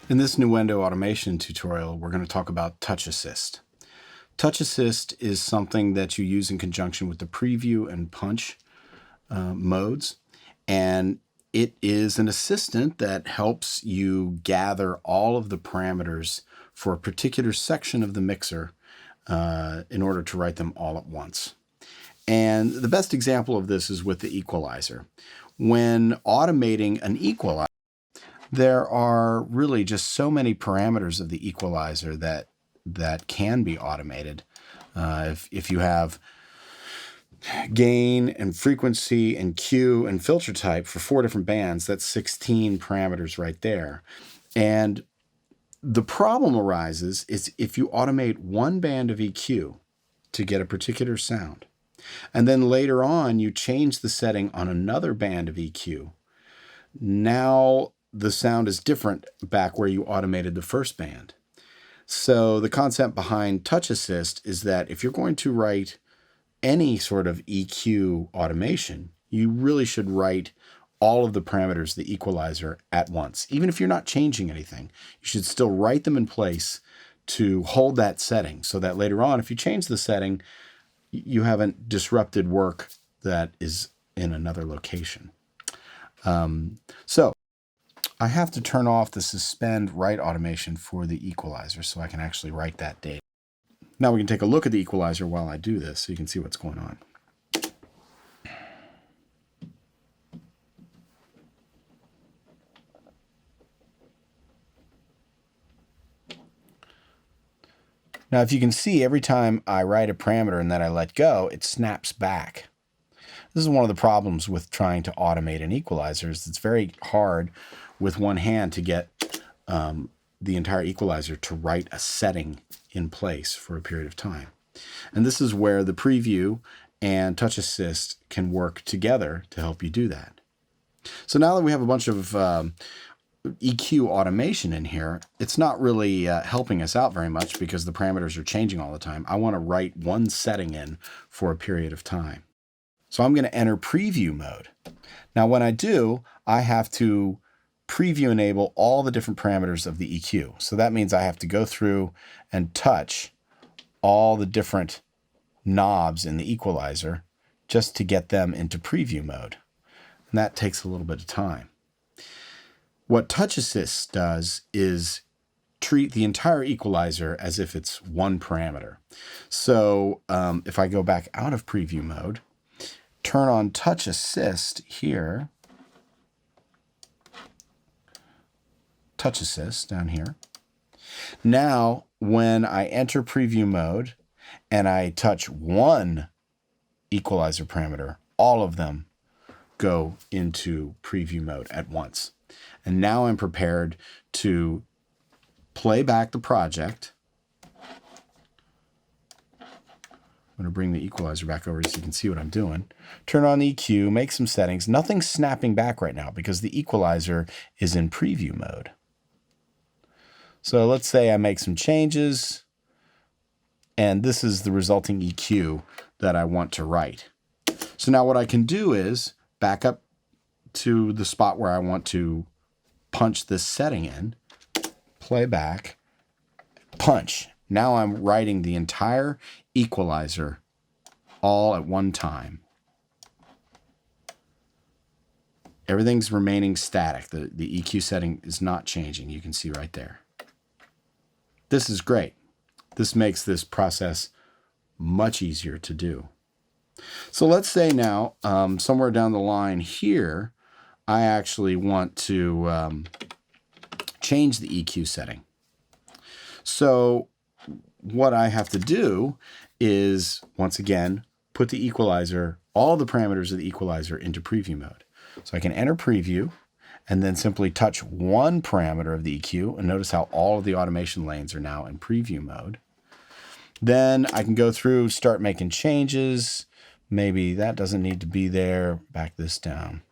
In this Nuendo automation tutorial, we're going to talk about Touch Assist. Touch Assist is something that you use in conjunction with the preview and punch modes, and it is an assistant that helps you gather all of the parameters for a particular section of the mixer in order to write them all at once. And the best example of this is with the equalizer. When automating an equalizer, there are really just so many parameters of the equalizer that can be automated. If you have gain and frequency and Q and filter type for 4 different bands, that's 16 parameters right there. And the problem arises is if you automate one band of EQ to get a particular sound, and then later on you change the setting on another band of EQ, now the sound is different back where you automated the first band. So the concept behind Touch Assist is that if you're going to write any sort of EQ automation, you really should write all of the parameters of the equalizer at once. Even if you're not changing anything, you should still write them in place to hold that setting so that later on, if you change the setting, you haven't disrupted work that is in another location. So I have to turn off the suspend write automation for the equalizer so I can actually write that data. Now we can take a look at the equalizer while I do this so you can see what's going on. Now if you can see, every time I write a parameter and then I let go, it snaps back. This is one of the problems with trying to automate an equalizer. It's very hard with one hand to get the entire equalizer to write a setting in place for a period of time. And this is where the preview and Touch Assist can work together to help you do that. So now that we have a bunch of EQ automation in here, it's not really helping us out very much because the parameters are changing all the time. I want to write one setting in for a period of time. So I'm going to enter preview mode. Now when I do, I have to preview enable all the different parameters of the EQ. So that means I have to go through and touch all the different knobs in the equalizer just to get them into preview mode. And that takes a little bit of time. What Touch Assist does is treat the entire equalizer as if it's one parameter. So if I go back out of preview mode, turn on Touch Assist here, Touch Assist down here. Now, when I enter preview mode and I touch one equalizer parameter, all of them go into preview mode at once. And now I'm prepared to play back the project. I'm going to bring the equalizer back over so you can see what I'm doing. Turn on the EQ, make some settings. Nothing's snapping back right now because the equalizer is in preview mode. So let's say I make some changes, and this is the resulting EQ that I want to write. So now what I can do is back up to the spot where I want to punch this setting in, play back, punch. Now I'm writing the entire equalizer all at one time. Everything's remaining static. The EQ setting is not changing. You can see right there. This is great. This makes this process much easier to do. So let's say now, somewhere down the line here, I actually want to change the EQ setting. So what I have to do is, once again, put the equalizer, all the parameters of the equalizer into preview mode. So I can enter preview and then simply touch one parameter of the EQ, and notice how all of the automation lanes are now in preview mode. Then I can go through, start making changes. Maybe that doesn't need to be there. Back this down.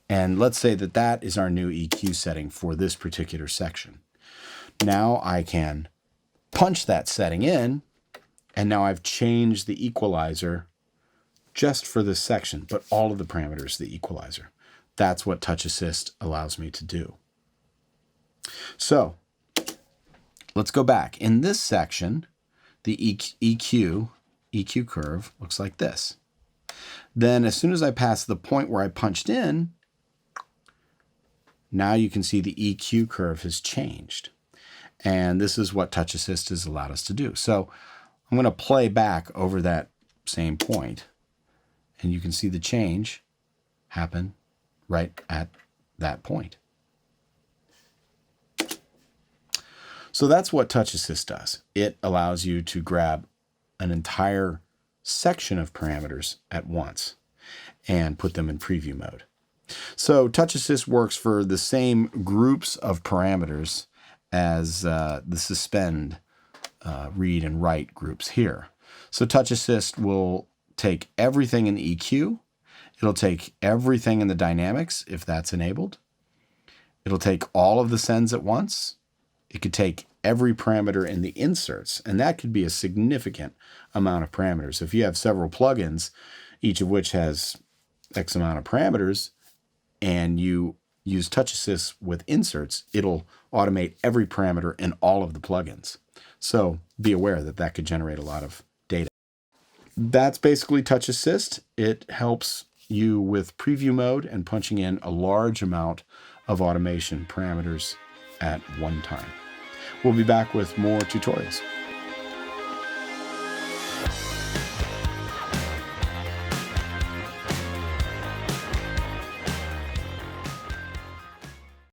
And let's say that that is our new EQ setting for this particular section. Now I can punch that setting in, and now I've changed the equalizer just for this section, but all of the parameters of the equalizer. That's what Touch Assist allows me to do. So let's go back. In this section, the EQ curve looks like this. Then as soon as I pass the point where I punched in, now you can see the EQ curve has changed. And this is what Touch Assist has allowed us to do. So I'm going to play back over that same point, and you can see the change happen right at that point. So that's what Touch Assist does. It allows you to grab an entire section of parameters at once and put them in preview mode. So Touch Assist works for the same groups of parameters as the suspend, read, and write groups here. So Touch Assist will take everything in the EQ. It'll take everything in the dynamics if that's enabled. It'll take all of the sends at once. It could take every parameter in the inserts, and that could be a significant amount of parameters. If you have several plugins, each of which has X amount of parameters, and you use Touch Assist with inserts, it'll automate every parameter in all of the plugins. So be aware that that could generate a lot of data. That's basically Touch Assist. It helps you with preview mode and punching in a large amount of automation parameters at one time. We'll be back with more tutorials.